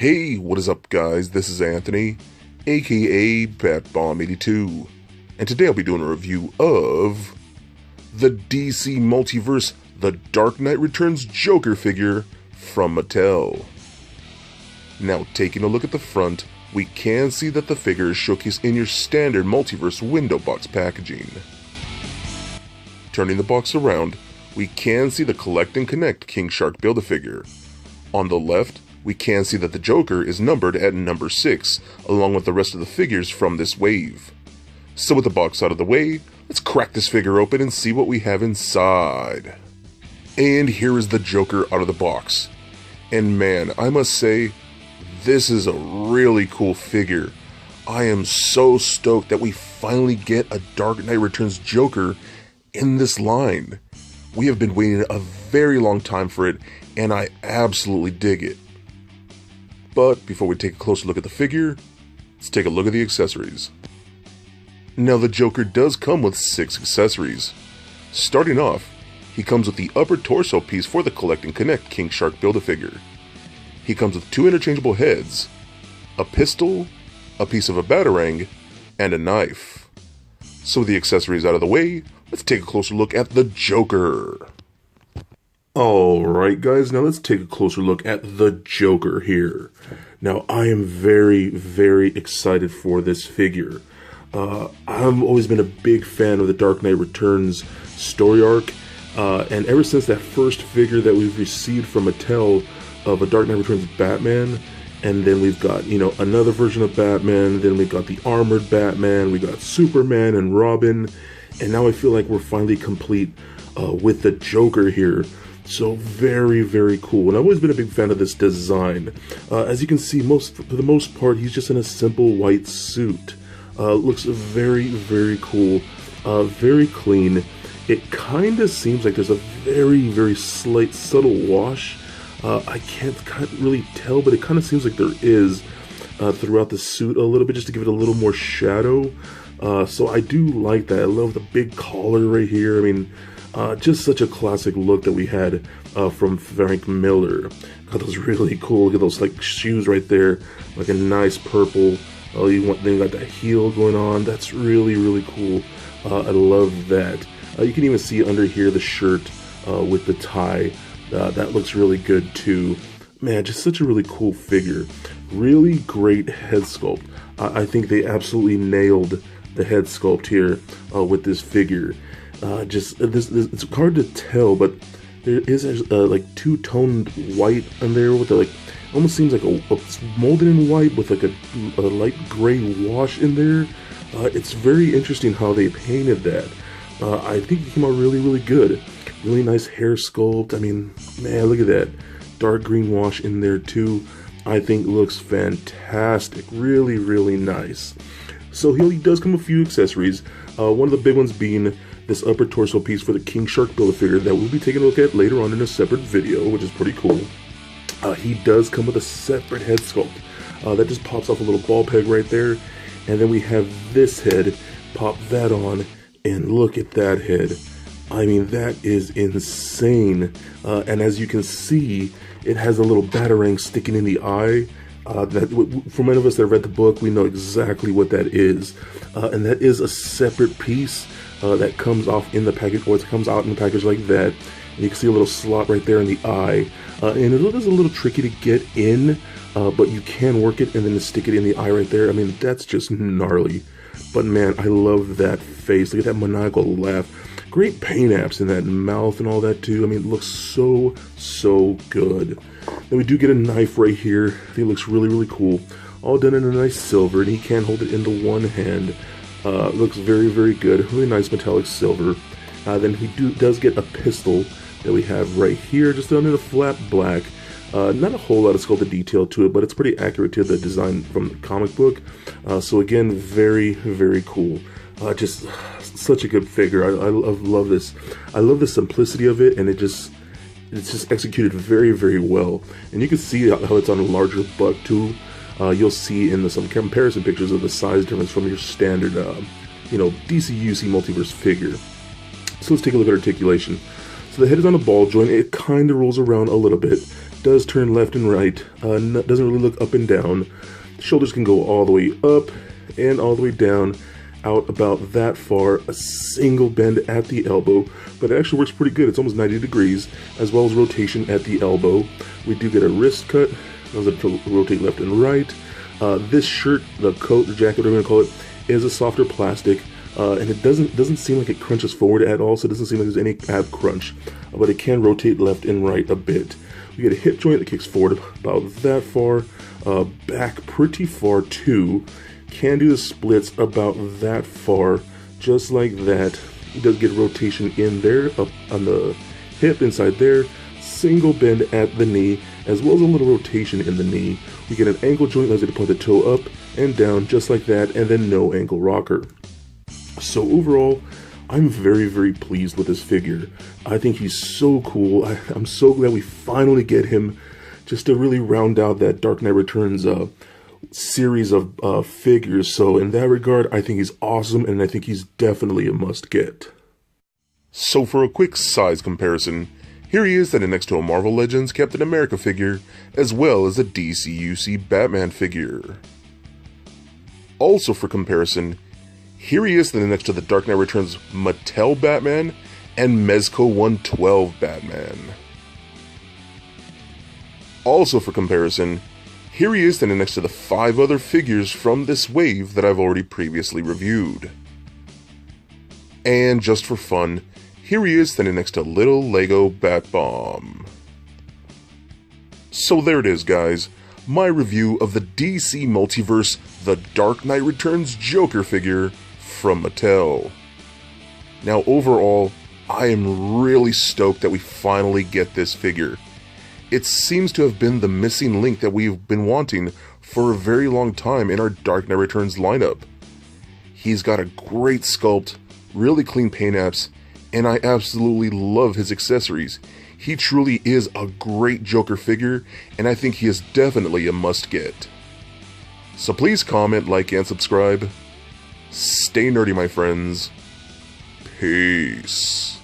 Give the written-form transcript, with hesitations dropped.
Hey, what is up guys? This is Anthony, aka BatBomb82, and today I'll be doing a review of the DC Multiverse The Dark Knight Returns Joker figure from Mattel. Now, taking a look at the front, we can see that the figure is showcased in your standard Multiverse window box packaging. Turning the box around, we can see the Collect and Connect King Shark Build-A-Figure. On the left, we can see that the Joker is numbered at number 6, along with the rest of the figures from this wave. So with the box out of the way, let's crack this figure open and see what we have inside. And here is the Joker out of the box. And man, I must say, this is a really cool figure. I am so stoked that we finally get a Dark Knight Returns Joker in this line. We have been waiting a very long time for it, and I absolutely dig it. But before we take a closer look at the figure, let's take a look at the accessories. Now the Joker does come with 6 accessories. Starting off, he comes with the upper torso piece for the Collect and Connect King Shark Build-A-Figure. He comes with 2 interchangeable heads, a pistol, a piece of a batarang, and a knife. So with the accessories out of the way, let's take a closer look at the Joker. Alright guys, now let's take a closer look at the Joker here. Now I am very, very excited for this figure. I've always been a big fan of the Dark Knight Returns story arc, and ever since that first figure that we've received from Mattel of a Dark Knight Returns Batman, and then we've got, another version of Batman, then we've got the armored Batman, we got Superman and Robin, and now I feel like we're finally complete with the Joker here. So very, very cool. And I've always been a big fan of this design. As you can see, for the most part, he's just in a simple white suit. Looks very, very cool. Very clean. It kind of seems like there's a very, very slight, subtle wash. I can't really tell, but it kind of seems like there is throughout the suit a little bit, just to give it a little more shadow. So I do like that. I love the big collar right here. I mean, just such a classic look that we had from Frank Miller. Got those really cool, look at those like shoes right there, like a nice purple. Then you got that heel going on. That's really, really cool. I love that. You can even see under here the shirt with the tie. That looks really good too. Man, just such a really cool figure. Really great head sculpt. I think they absolutely nailed the head sculpt here with this figure. It's hard to tell, but there is like two-toned white in there with the almost seems like it's molded in white with like a light gray wash in there. It's very interesting how they painted that. I think it came out really, really good. Really nice hair sculpt. I mean, man, look at that dark green wash in there too. I think looks fantastic. Really, really nice. So he does come with a few accessories. One of the big ones being this upper torso piece for the King Shark Build-A-Figure that we'll be taking a look at later on in a separate video, which is pretty cool. He does come with a separate head sculpt. That just pops off a little ball peg right there. And then we have this head, pop that on, and look at that head. I mean, that is insane. And as you can see, it has a little batarang sticking in the eye. For many of us that have read the book, we know exactly what that is. And that is a separate piece that comes off in the package, or it comes out in the package like that. And you can see a little slot right there in the eye. And it is a little tricky to get in, but you can work it and then stick it in the eye right there. I mean, that's just gnarly. But man, I love that face. Look at that maniacal laugh. Great paint apps in that mouth and all that too. I mean, it looks so, so good. Then we do get a knife right here. I think it looks really, really cool. All done in a nice silver, and he can hold it into one hand. Looks very, very good. Really nice metallic silver. Then he does get a pistol that we have right here, just done in a flat black. Not a whole lot of sculpted detail to it, but it's pretty accurate to the design from the comic book. So again, very, very cool. Just such a good figure. I love this. I love the simplicity of it, and it's just executed very, very well. And you can see how it's on a larger butt too. You'll see in some comparison pictures of the size difference from your standard, DC-UC Multiverse figure. So let's take a look at articulation. So the head is on a ball joint. It kind of rolls around a little bit, does turn left and right, doesn't really look up and down. The shoulders can go all the way up and all the way down, out about that far, a single bend at the elbow, but it actually works pretty good. It's almost 90 degrees, as well as rotation at the elbow. We do get a wrist cut, allows it to rotate left and right. This shirt, the coat, the jacket, whatever you want to call it, is a softer plastic, and it doesn't seem like it crunches forward at all, so it doesn't seem like there's any ab crunch, but it can rotate left and right a bit. We get a hip joint that kicks forward about that far, back pretty far too. Can do the splits about that far, just like that. It does get rotation in there, up on the hip, inside there, single bend at the knee, as well as a little rotation in the knee. We get an ankle joint, allows you to point the toe up and down, just like that, and then no ankle rocker. So overall, I'm very, very pleased with this figure. I think he's so cool. I'm so glad we finally get him, just to really round out that Dark Knight Returns series of figures. So in that regard, I think he's awesome, and I think he's definitely a must-get. So for a quick size comparison, here he is standing next to a Marvel Legends Captain America figure, as well as a DCUC Batman figure. Also for comparison, here he is standing next to the Dark Knight Returns Mattel Batman and Mezco 112 Batman. Also for comparison, here he is standing next to the 5 other figures from this wave that I've already previously reviewed. And just for fun, here he is standing next to Little Lego Bat-Bomb. So there it is, guys, my review of the DC Multiverse The Dark Knight Returns Joker figure from Mattel. Now overall, I am really stoked that we finally get this figure. It seems to have been the missing link that we've been wanting for a very long time in our Dark Knight Returns lineup. He's got a great sculpt, really clean paint apps, and I absolutely love his accessories. He truly is a great Joker figure, and I think he is definitely a must-get. So please comment, like, and subscribe. Stay nerdy, my friends. Peace.